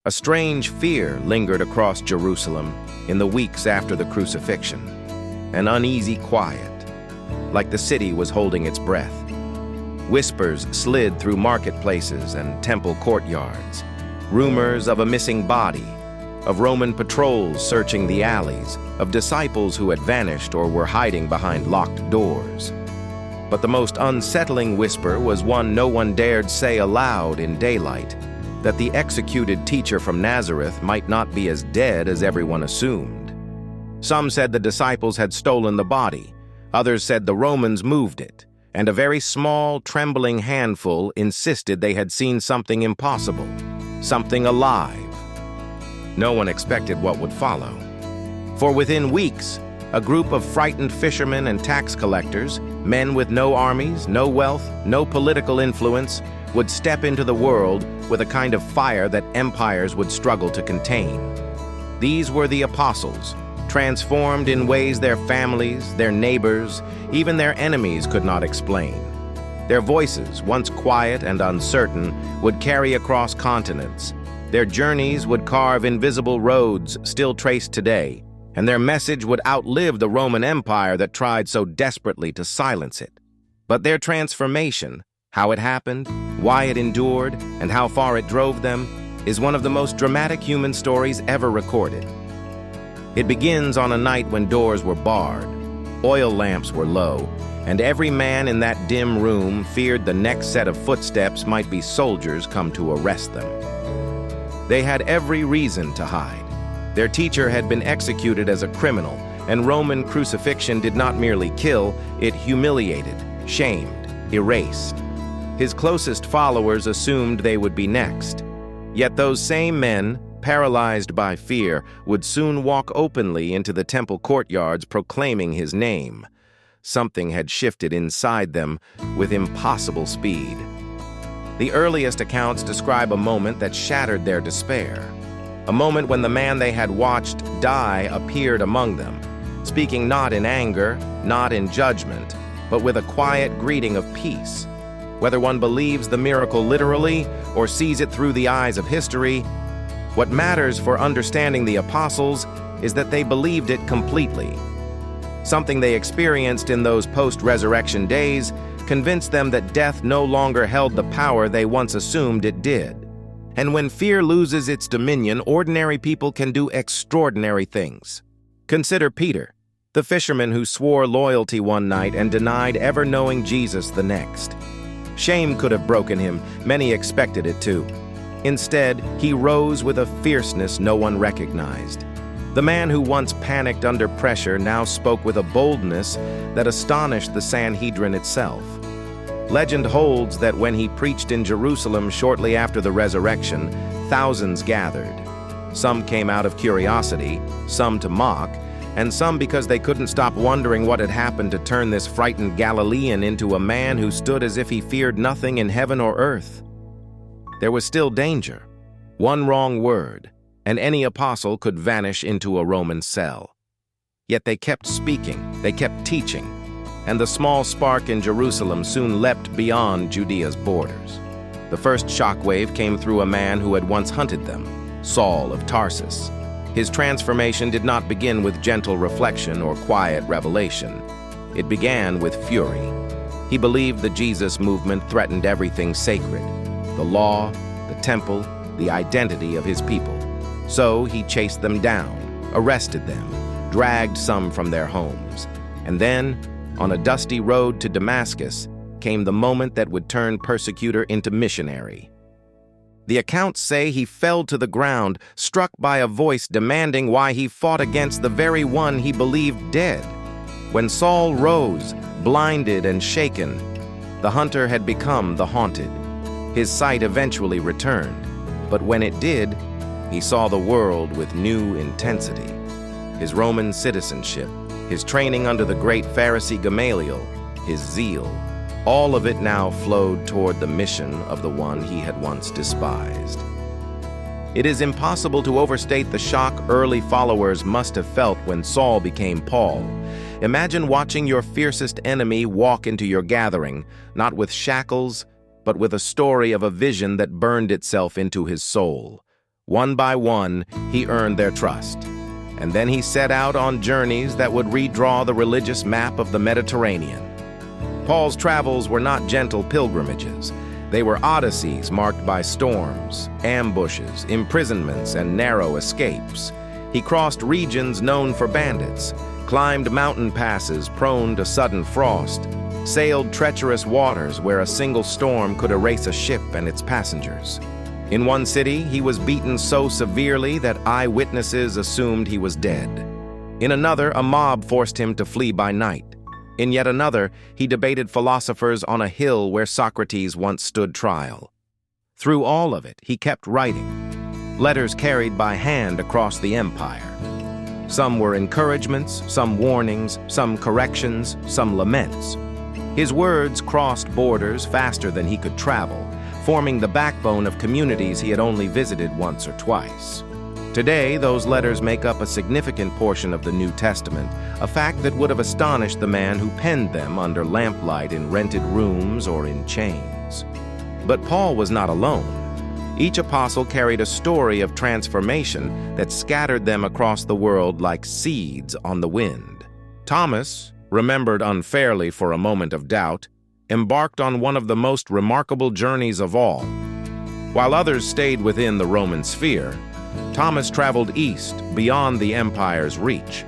A strange fear lingered across Jerusalem in the weeks after the crucifixion, an uneasy quiet, like the city was holding its breath. Whispers slid through marketplaces and temple courtyards, rumors of a missing body, of Roman patrols searching the alleys, of disciples who had vanished or were hiding behind locked doors. But the most unsettling whisper was one no one dared say aloud in daylight, that the executed teacher from Nazareth might not be as dead as everyone assumed. Some said the disciples had stolen the body, others said the Romans moved it, and a very small, trembling handful insisted they had seen something impossible, something alive. No one expected what would follow. For within weeks, a group of frightened fishermen and tax collectors, men with no armies, no wealth, no political influence, would step into the world with a kind of fire that empires would struggle to contain. These were the apostles, transformed in ways their families, their neighbors, even their enemies could not explain. Their voices, once quiet and uncertain, would carry across continents. Their journeys would carve invisible roads still traced today, and their message would outlive the Roman Empire that tried so desperately to silence it. But their transformation, how it happened, why it endured, and how far it drove them, is one of the most dramatic human stories ever recorded. It begins on a night when doors were barred, oil lamps were low, and every man in that dim room feared the next set of footsteps might be soldiers come to arrest them. They had every reason to hide. Their teacher had been executed as a criminal, and Roman crucifixion did not merely kill, it humiliated, shamed, erased. His closest followers assumed they would be next. Yet those same men, paralyzed by fear, would soon walk openly into the temple courtyards proclaiming his name. Something had shifted inside them with impossible speed. The earliest accounts describe a moment that shattered their despair. A moment when the man they had watched die appeared among them, speaking not in anger, not in judgment, but with a quiet greeting of peace. Whether one believes the miracle literally or sees it through the eyes of history, what matters for understanding the apostles is that they believed it completely. Something they experienced in those post-resurrection days convinced them that death no longer held the power they once assumed it did. And when fear loses its dominion, ordinary people can do extraordinary things. Consider Peter, the fisherman who swore loyalty one night and denied ever knowing Jesus the next. Shame could have broken him, many expected it to. Instead, he rose with a fierceness no one recognized. The man who once panicked under pressure now spoke with a boldness that astonished the Sanhedrin itself. Legend holds that when he preached in Jerusalem shortly after the resurrection, thousands gathered. Some came out of curiosity, some to mock, and some because they couldn't stop wondering what had happened to turn this frightened Galilean into a man who stood as if he feared nothing in heaven or earth. There was still danger. One wrong word, and any apostle could vanish into a Roman cell. Yet they kept speaking, they kept teaching, and the small spark in Jerusalem soon leapt beyond Judea's borders. The first shockwave came through a man who had once hunted them, Saul of Tarsus. His transformation did not begin with gentle reflection or quiet revelation. It began with fury. He believed the Jesus movement threatened everything sacred, the law, the temple, the identity of his people. So he chased them down, arrested them, dragged some from their homes. And then, on a dusty road to Damascus, came the moment that would turn persecutor into missionary. The accounts say he fell to the ground, struck by a voice demanding why he fought against the very one he believed dead. When Saul rose, blinded and shaken, the hunter had become the haunted. His sight eventually returned, but when it did, he saw the world with new intensity. His Roman citizenship, his training under the great Pharisee Gamaliel, his zeal, all of it now flowed toward the mission of the one he had once despised. It is impossible to overstate the shock early followers must have felt when Saul became Paul. Imagine watching your fiercest enemy walk into your gathering, not with shackles, but with a story of a vision that burned itself into his soul. One by one, he earned their trust. And then he set out on journeys that would redraw the religious map of the Mediterranean. Paul's travels were not gentle pilgrimages. They were odysseys marked by storms, ambushes, imprisonments, and narrow escapes. He crossed regions known for bandits, climbed mountain passes prone to sudden frost, sailed treacherous waters where a single storm could erase a ship and its passengers. In one city, he was beaten so severely that eyewitnesses assumed he was dead. In another, a mob forced him to flee by night. In yet another, he debated philosophers on a hill where Socrates once stood trial. Through all of it, he kept writing, letters carried by hand across the empire. Some were encouragements, some warnings, some corrections, some laments. His words crossed borders faster than he could travel, forming the backbone of communities he had only visited once or twice. Today, those letters make up a significant portion of the New Testament, a fact that would have astonished the man who penned them under lamplight in rented rooms or in chains. But Paul was not alone. Each apostle carried a story of transformation that scattered them across the world like seeds on the wind. Thomas, remembered unfairly for a moment of doubt, embarked on one of the most remarkable journeys of all. While others stayed within the Roman sphere, Thomas traveled east, beyond the empire's reach.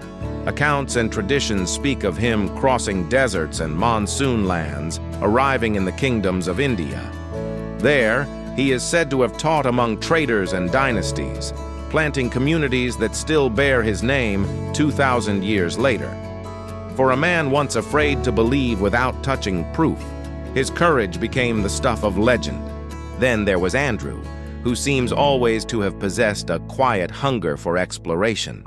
Accounts and traditions speak of him crossing deserts and monsoon lands, arriving in the kingdoms of India. There, he is said to have taught among traders and dynasties, planting communities that still bear his name 2,000 years later. For a man once afraid to believe without touching proof, his courage became the stuff of legend. Then there was Andrew, who seems always to have possessed a quiet hunger for exploration.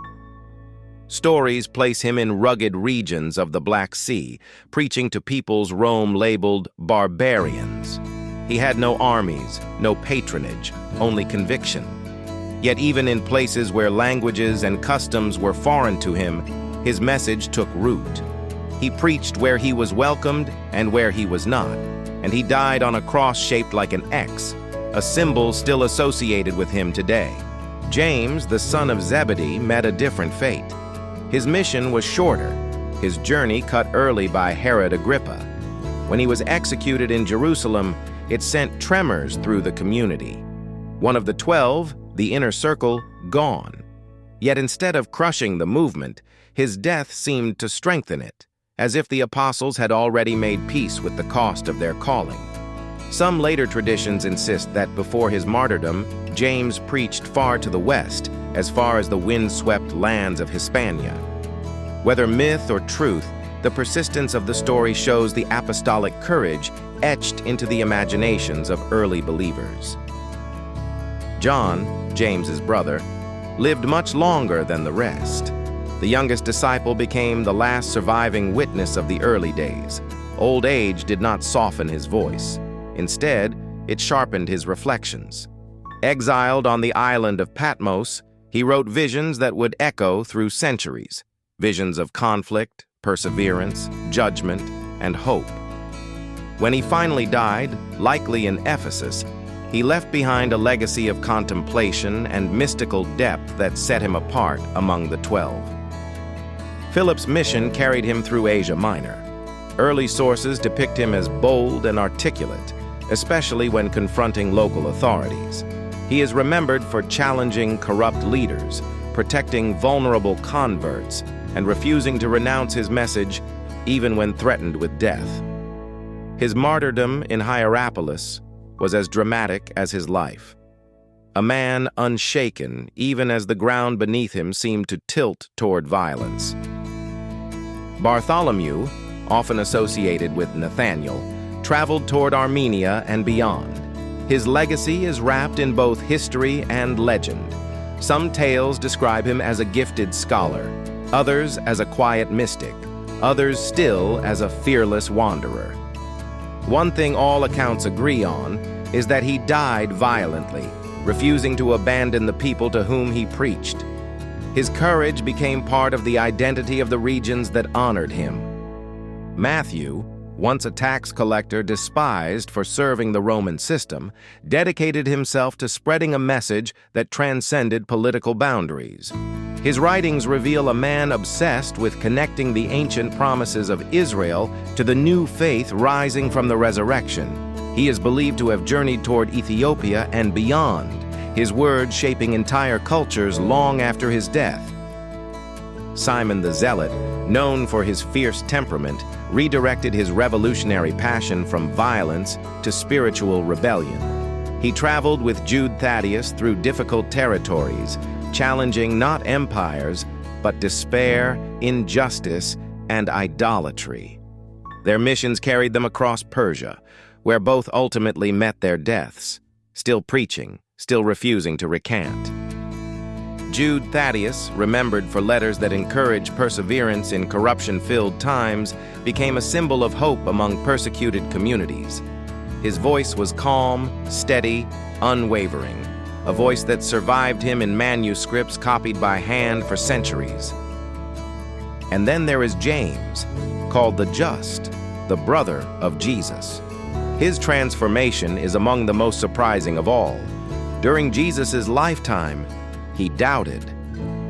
Stories place him in rugged regions of the Black Sea, preaching to peoples Rome labeled barbarians. He had no armies, no patronage, only conviction. Yet even in places where languages and customs were foreign to him, his message took root. He preached where he was welcomed and where he was not, and he died on a cross shaped like an X, a symbol still associated with him today. James, the son of Zebedee, met a different fate. His mission was shorter, his journey cut early by Herod Agrippa. When he was executed in Jerusalem, it sent tremors through the community. One of the 12, the inner circle, gone. Yet instead of crushing the movement, his death seemed to strengthen it, as if the apostles had already made peace with the cost of their calling. Some later traditions insist that before his martyrdom, James preached far to the west, as far as the wind-swept lands of Hispania. Whether myth or truth, the persistence of the story shows the apostolic courage etched into the imaginations of early believers. John, James's brother, lived much longer than the rest. The youngest disciple became the last surviving witness of the early days. Old age did not soften his voice. Instead, it sharpened his reflections. Exiled on the island of Patmos, he wrote visions that would echo through centuries, visions of conflict, perseverance, judgment, and hope. When he finally died, likely in Ephesus, he left behind a legacy of contemplation and mystical depth that set him apart among the 12. Philip's mission carried him through Asia Minor. Early sources depict him as bold and articulate, especially when confronting local authorities. He is remembered for challenging corrupt leaders, protecting vulnerable converts, and refusing to renounce his message even when threatened with death. His martyrdom in Hierapolis was as dramatic as his life. A man unshaken even as the ground beneath him seemed to tilt toward violence. Bartholomew, often associated with Nathaniel, traveled toward Armenia and beyond. His legacy is wrapped in both history and legend. Some tales describe him as a gifted scholar, others as a quiet mystic, others still as a fearless wanderer. One thing all accounts agree on is that he died violently, refusing to abandon the people to whom he preached. His courage became part of the identity of the regions that honored him. Matthew, once a tax collector despised for serving the Roman system, dedicated himself to spreading a message that transcended political boundaries. His writings reveal a man obsessed with connecting the ancient promises of Israel to the new faith rising from the resurrection. He is believed to have journeyed toward Ethiopia and beyond, his words shaping entire cultures long after his death. Simon the Zealot, known for his fierce temperament, redirected his revolutionary passion from violence to spiritual rebellion. He traveled with Jude Thaddeus through difficult territories, challenging not empires, but despair, injustice, and idolatry. Their missions carried them across Persia, where both ultimately met their deaths, still preaching, still refusing to recant. Jude Thaddeus, remembered for letters that encouraged perseverance in corruption-filled times, became a symbol of hope among persecuted communities. His voice was calm, steady, unwavering, a voice that survived him in manuscripts copied by hand for centuries. And then there is James, called the Just, the brother of Jesus. His transformation is among the most surprising of all. During Jesus' lifetime, he doubted.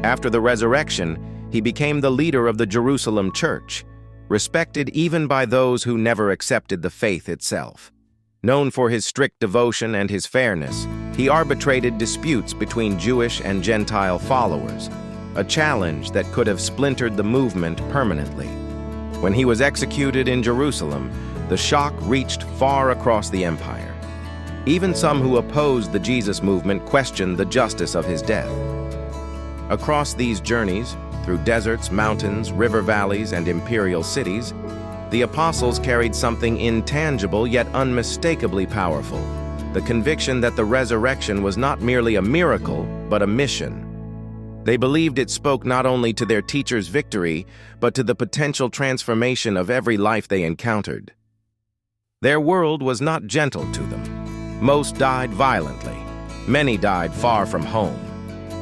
After the resurrection, he became the leader of the Jerusalem church, respected even by those who never accepted the faith itself. Known for his strict devotion and his fairness, he arbitrated disputes between Jewish and Gentile followers, a challenge that could have splintered the movement permanently. When he was executed in Jerusalem, the shock reached far across the empire. Even some who opposed the Jesus movement questioned the justice of his death. Across these journeys, through deserts, mountains, river valleys, and imperial cities, the apostles carried something intangible yet unmistakably powerful, the conviction that the resurrection was not merely a miracle, but a mission. They believed it spoke not only to their teacher's victory, but to the potential transformation of every life they encountered. Their world was not gentle to them. Most died violently. Many died far from home.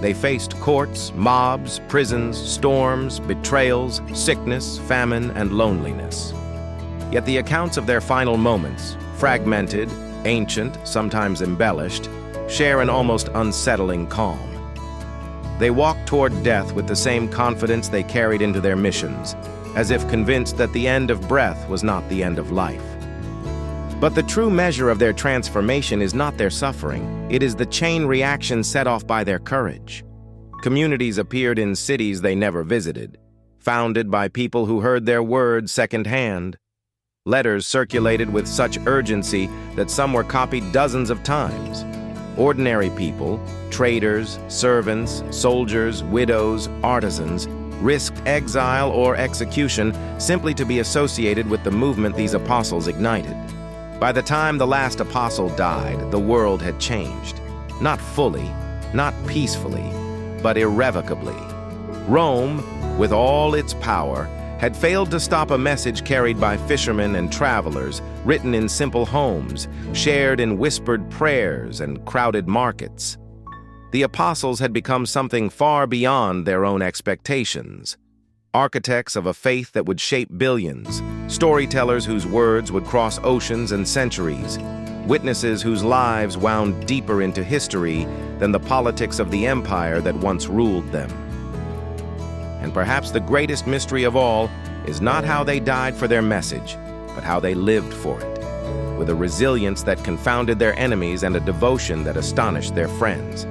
They faced courts, mobs, prisons, storms, betrayals, sickness, famine, and loneliness. Yet the accounts of their final moments, fragmented, ancient, sometimes embellished, share an almost unsettling calm. They walked toward death with the same confidence they carried into their missions, as if convinced that the end of breath was not the end of life. But the true measure of their transformation is not their suffering, it is the chain reaction set off by their courage. Communities appeared in cities they never visited, founded by people who heard their words secondhand. Letters circulated with such urgency that some were copied dozens of times. Ordinary people, traders, servants, soldiers, widows, artisans, risked exile or execution simply to be associated with the movement these apostles ignited. By the time the last apostle died, the world had changed. Not fully, not peacefully, but irrevocably. Rome, with all its power, had failed to stop a message carried by fishermen and travelers, written in simple homes, shared in whispered prayers and crowded markets. The apostles had become something far beyond their own expectations. Architects of a faith that would shape billions, storytellers whose words would cross oceans and centuries, witnesses whose lives wound deeper into history than the politics of the empire that once ruled them. And perhaps the greatest mystery of all is not how they died for their message, but how they lived for it, with a resilience that confounded their enemies and a devotion that astonished their friends.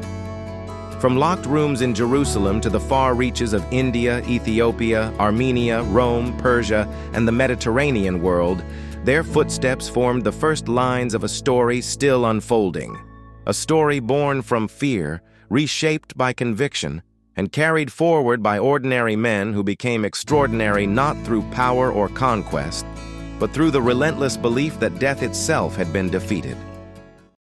From locked rooms in Jerusalem to the far reaches of India, Ethiopia, Armenia, Rome, Persia, and the Mediterranean world, their footsteps formed the first lines of a story still unfolding. A story born from fear, reshaped by conviction, and carried forward by ordinary men who became extraordinary not through power or conquest, but through the relentless belief that death itself had been defeated.